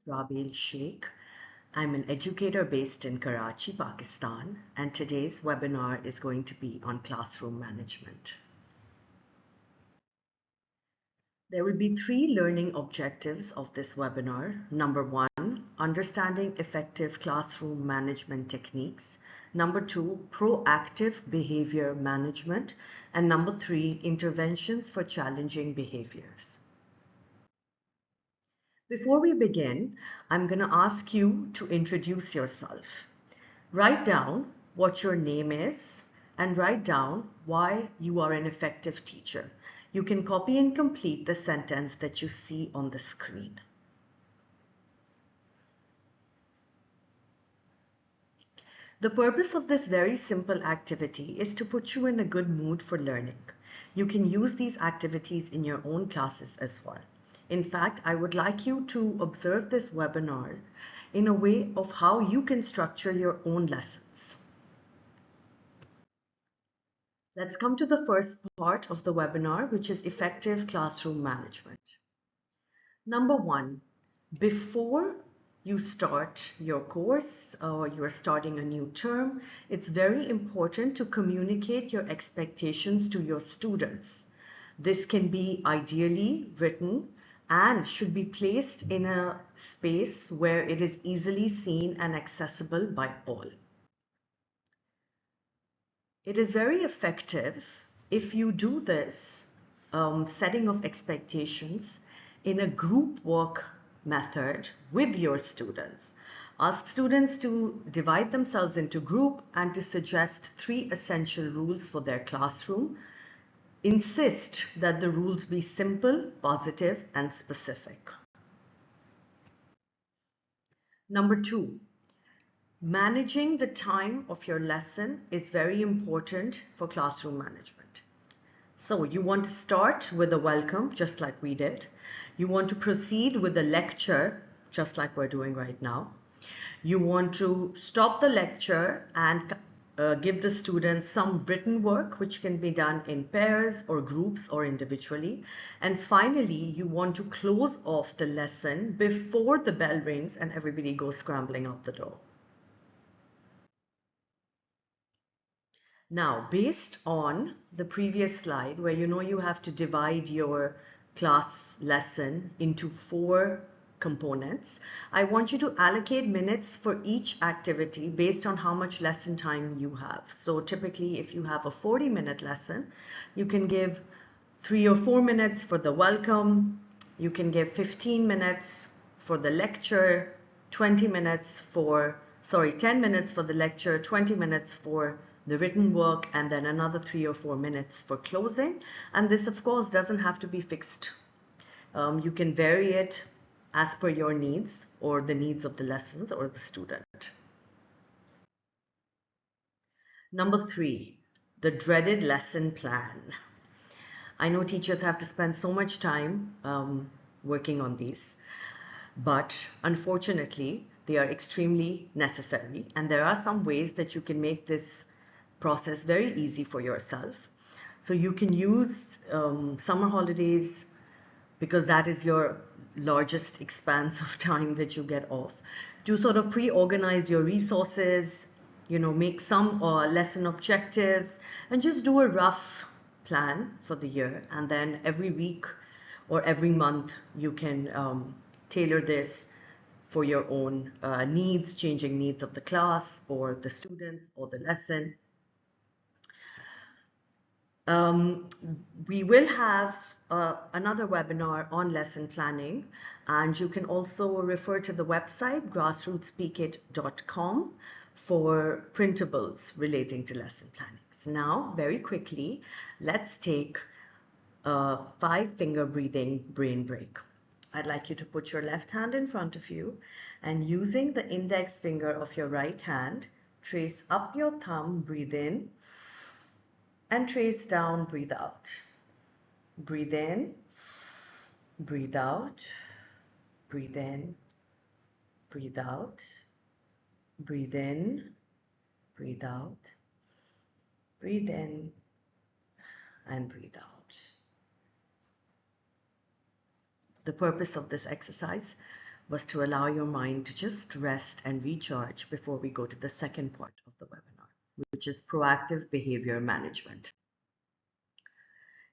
Rabil Sheikh. I'm an educator based in Karachi, Pakistan, and today's webinar is going to be on classroom management. There will be three learning objectives of this webinar. Number one, understanding effective classroom management techniques. Number two, proactive behavior management. And number three, interventions for challenging behaviors. Before we begin, I'm going to ask you to introduce yourself. Write down what your name is and write down why you are an effective teacher. You can copy and complete the sentence that you see on the screen. The purpose of this very simple activity is to put you in a good mood for learning. You can use these activities in your own classes as well. In fact, I would like you to observe this webinar in a way of how you can structure your own lessons. Let's come to the first part of the webinar, which is effective classroom management. Number one, before you start your course or you're starting a new term, it's very important to communicate your expectations to your students. This can be ideally written and should be placed in a space where it is easily seen and accessible by all. It is very effective if you do this setting of expectations in a group work method with your students. Ask students to divide themselves into group and to suggest 3 essential rules for their classroom. Insist that the rules be simple, positive, and specific. Number 2, managing the time of your lesson is very important for classroom management. So you want to start with a welcome, just like we did. You want to proceed with a lecture, just like we're doing right now. You want to stop the lecture and give the students some written work, which can be done in pairs or groups or individually. And finally, you want to close off the lesson before the bell rings and everybody goes scrambling out the door. Now, based on the previous slide where you have to divide your class lesson into 4 components, I want you to allocate minutes for each activity based on how much lesson time you have. So typically, if you have a 40-minute lesson, you can give 3 or 4 minutes for the welcome, you can give 15 minutes for the lecture, 10 minutes for the lecture, 20 minutes for the written work, and then another 3 or 4 minutes for closing. And this, of course, doesn't have to be fixed. You can vary it as per your needs or the needs of the lessons or the student. Number 3, the dreaded lesson plan. I know teachers have to spend so much time working on these, but unfortunately, they are extremely necessary, and there are some ways that you can make this process very easy for yourself. So you can use summer holidays, because that is your largest expanse of time that you get off, to sort of pre-organize your resources, make some lesson objectives, and just do a rough plan for the year. And then every week or every month, you can tailor this for your own needs, changing needs of the class or the students or the lesson. We will have another webinar on lesson planning, and you can also refer to the website grassrootspeakit.com for printables relating to lesson planning. So now, very quickly, let's take a 5-finger breathing brain break. I'd like you to put your left hand in front of you, and using the index finger of your right hand, trace up your thumb, breathe in, and trace down, breathe out. Breathe in, breathe out, breathe in, breathe out, breathe in, breathe out, breathe in, and breathe out. The purpose of this exercise was to allow your mind to just rest and recharge before we go to the second part of the webinar, which is proactive behavior management.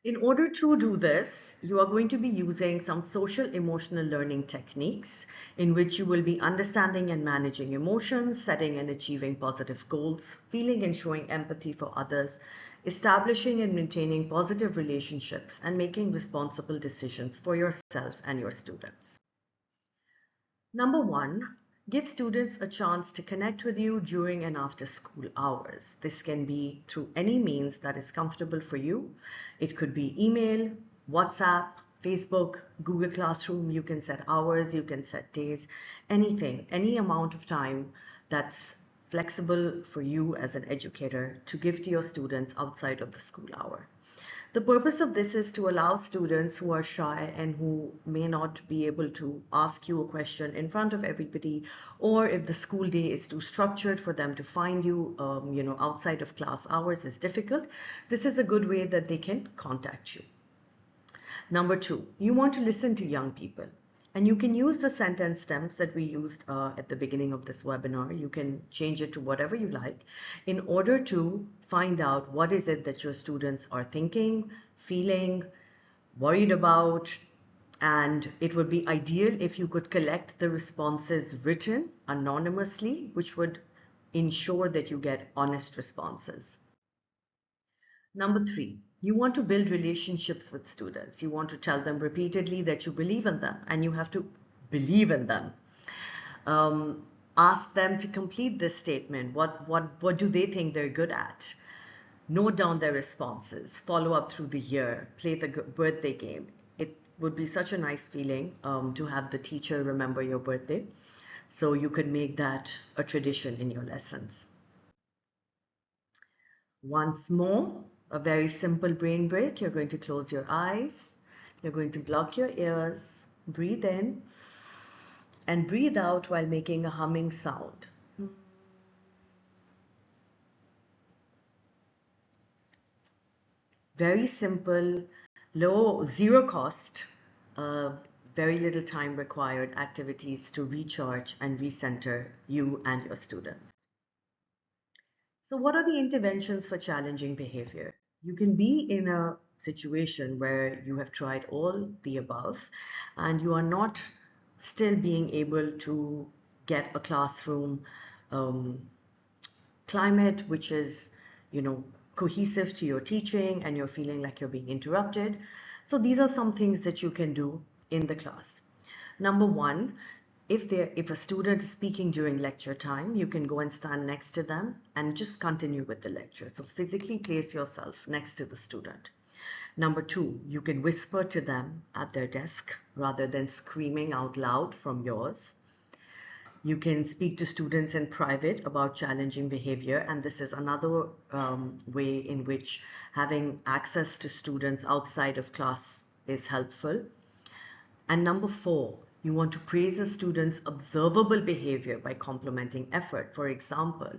In order to do this, you are going to be using some social emotional learning techniques in which you will be understanding and managing emotions, setting and achieving positive goals, feeling and showing empathy for others, establishing and maintaining positive relationships, and making responsible decisions for yourself and your students. Number one, give students a chance to connect with you during and after school hours. This can be through any means that is comfortable for you. It could be email, WhatsApp, Facebook, Google Classroom. You can set hours, you can set days, anything, any amount of time that's flexible for you as an educator to give to your students outside of the school hour. The purpose of this is to allow students who are shy and who may not be able to ask you a question in front of everybody, or if the school day is too structured for them to find you, outside of class hours is difficult. This is a good way that they can contact you. Number two, you want to listen to young people. And you can use the sentence stems that we used at the beginning of this webinar. You can change it to whatever you like in order to find out what is it that your students are thinking, feeling, worried about. And it would be ideal if you could collect the responses written anonymously, which would ensure that you get honest responses. Number three, you want to build relationships with students. You want to tell them repeatedly that you believe in them, and you have to believe in them. Ask them to complete this statement. What do they think they're good at? Note down their responses. Follow up through the year. Play the birthday game. It would be such a nice feeling to have the teacher remember your birthday. So you could make that a tradition in your lessons. Once more, a very simple brain break. You're going to close your eyes. You're going to block your ears. Breathe in and breathe out while making a humming sound. Very simple, low, zero cost, very little time required activities to recharge and recenter you and your students. So what are the interventions for challenging behavior? You can be in a situation where you have tried all the above and you are not still being able to get a classroom climate which is, cohesive to your teaching, and you're feeling like you're being interrupted. So these are some things that you can do in the class. Number one, if a student is speaking during lecture time, you can go and stand next to them and just continue with the lecture. So physically place yourself next to the student. Number two, you can whisper to them at their desk rather than screaming out loud from yours. You can speak to students in private about challenging behavior, and this is another way in which having access to students outside of class is helpful. And number four, you want to praise a student's observable behavior by complimenting effort. For example,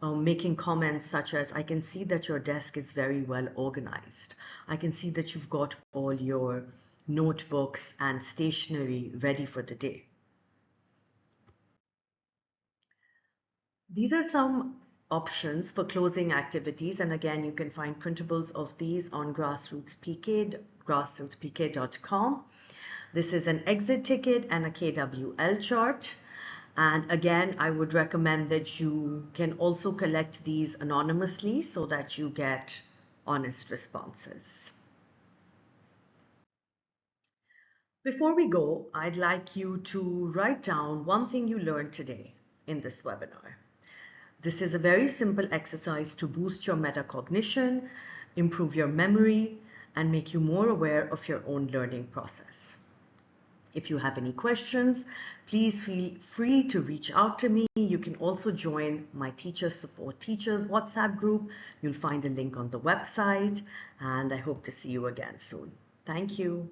making comments such as, I can see that your desk is very well organized. I can see that you've got all your notebooks and stationery ready for the day. These are some options for closing activities, and again, you can find printables of these on grassrootspk.com. This is an exit ticket and a KWL chart. And again, I would recommend that you can also collect these anonymously so that you get honest responses. Before we go, I'd like you to write down one thing you learned today in this webinar. This is a very simple exercise to boost your metacognition, improve your memory, and make you more aware of your own learning process. If you have any questions, please feel free to reach out to me. You can also join my Teacher Support Teachers WhatsApp group. You'll find a link on the website, and I hope to see you again soon. Thank you.